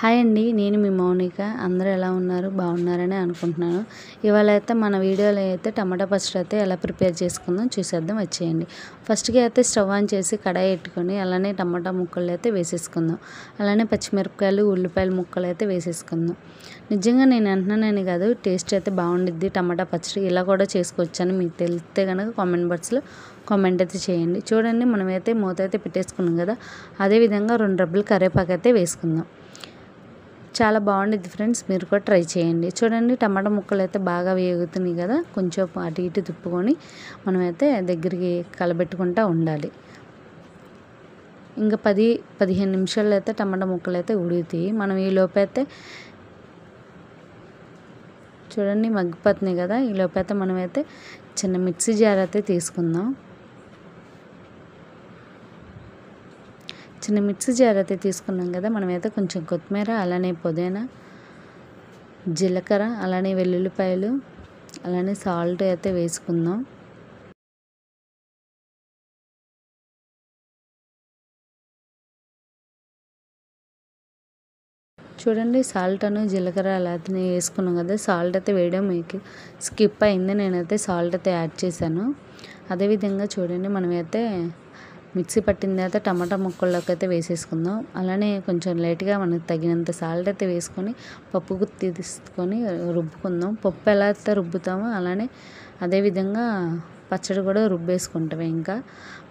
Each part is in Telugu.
హాయ్ అండి, నేను మీ మౌనిక. అందరూ ఎలా ఉన్నారు? బాగున్నారని అనుకుంటున్నాను. ఇవాళ అయితే మన వీడియోలో అయితే టమాటా పచ్చడి అయితే ఎలా ప్రిపేర్ చేసుకుందాం చూసేద్దాం, వచ్చేయండి. ఫస్ట్గా అయితే స్టవ్ ఆన్ చేసి కడాయి పెట్టుకొని అలానే టమాటా ముక్కలు అయితే వేసేసుకుందాం. అలానే పచ్చిమిరపకాయలు, ఉల్లిపాయల ముక్కలు అయితే వేసేసుకుందాం. నిజంగా నేను అంటున్నానని కాదు, టేస్ట్ అయితే బాగుండిద్ది. టమాటా పచ్చడి ఇలా కూడా చేసుకోవచ్చని మీకు తెలిస్తే కనుక కామెంట్ బాక్స్లో కామెంట్ అయితే చేయండి. చూడండి, మనమైతే మూత అయితే పెట్టేసుకున్నాం కదా, అదేవిధంగా 2 రెబ్బలు కరివేపాకు అయితే వేసుకుందాం. చాలా బాగుండిద్ది ఫ్రెండ్స్, మీరు కూడా ట్రై చేయండి. చూడండి, టమాటా ముక్కలు అయితే బాగా వేగుతున్నాయి కదా, కొంచెం అటు ఇటు తిప్పుకొని మనమైతే దగ్గరికి కలబెట్టుకుంటూ ఉండాలి. ఇంకా 10-15 నిమిషాల్లో అయితే టమాటా ముక్కలు అయితే ఉడుగుతాయి. మనం ఈ లోపైతే చూడండి మగ్గిపోతున్నాయి కదా, ఈ లోపైతే మనమైతే చిన్న మిక్సీ జార్ అయితే తీసుకుందాం. చిన్న మిక్సీ జార్ అయితే తీసుకున్నాం కదా, మనమైతే కొంచెం కొత్తిమీర, అలానే పుదీనా, జీలకర్ర, అలానే వెల్లుల్లిపాయలు, అలానే సాల్ట్ అయితే వేసుకుందాం. చూడండి, సాల్ట్ అను జీలకర్ర అలానే వేసుకున్నాం కదా, సాల్ట్ అయితే వేయడం మీకు స్కిప్ అయింది, నేనైతే సాల్ట్ అయితే యాడ్ చేశాను. అదేవిధంగా చూడండి, మనమైతే మిక్సీ పట్టిన తర్వాత టమాటా ముక్కల్లోకి అయితే వేసేసుకుందాం. అలానే కొంచెం లైట్గా మనకు తగినంత సాల్ట్ అయితే వేసుకొని పప్పు గుత్తి తీసుకొని రుబ్బుకుందాం. పప్పు ఎలా అయితే రుబ్బుతామో అలానే అదేవిధంగా పచ్చడి కూడా రుబ్బేసుకుంటాం. ఇంకా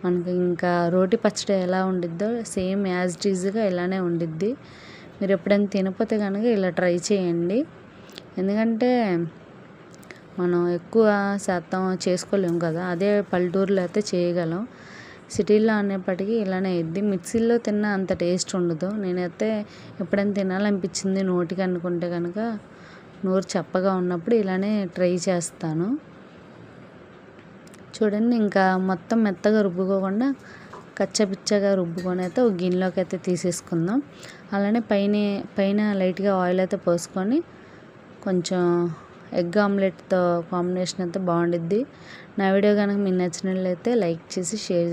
మనకి ఇంకా రోటి పచ్చడి ఎలా ఉండిద్దో సేమ్ యాజ్ ఇట్ ఈజ్గా ఇలానే ఉండిద్ది. మీరు ఎప్పుడైనా తినకపోతే కనుక ఇలా ట్రై చేయండి. ఎందుకంటే మనం ఎక్కువ శాతం చేసుకోలేము కదా, అదే పల్లెటూరులో అయితే చేయగలం. సిటీలో అనేప్పటికీ ఇలానే అయ్యిద్ది. మిక్సీలో తిన్న అంత టేస్ట్ ఉండదు. నేనైతే ఎప్పుడైనా తినాలనిపించింది నోటికి అనుకుంటే కనుక, నోరు చప్పగా ఉన్నప్పుడు ఇలానే ట్రై చేస్తాను. చూడండి, ఇంకా మొత్తం మెత్తగా రుబ్బుకోకుండా కచ్చపిచ్చగా రుబ్బుకొని అయితే ఒక గిన్నెలోకి అయితే తీసేసుకుందాం. అలానే పైన లైట్గా ఆయిల్ అయితే పోసుకొని కొంచెం ఎగ్ ఆమ్లెట్తో కాంబినేషన్ అయితే బాగుండిద్ది. నా వీడియో కనుక మీకు నచ్చినట్లయితే లైక్ చేసి షేర్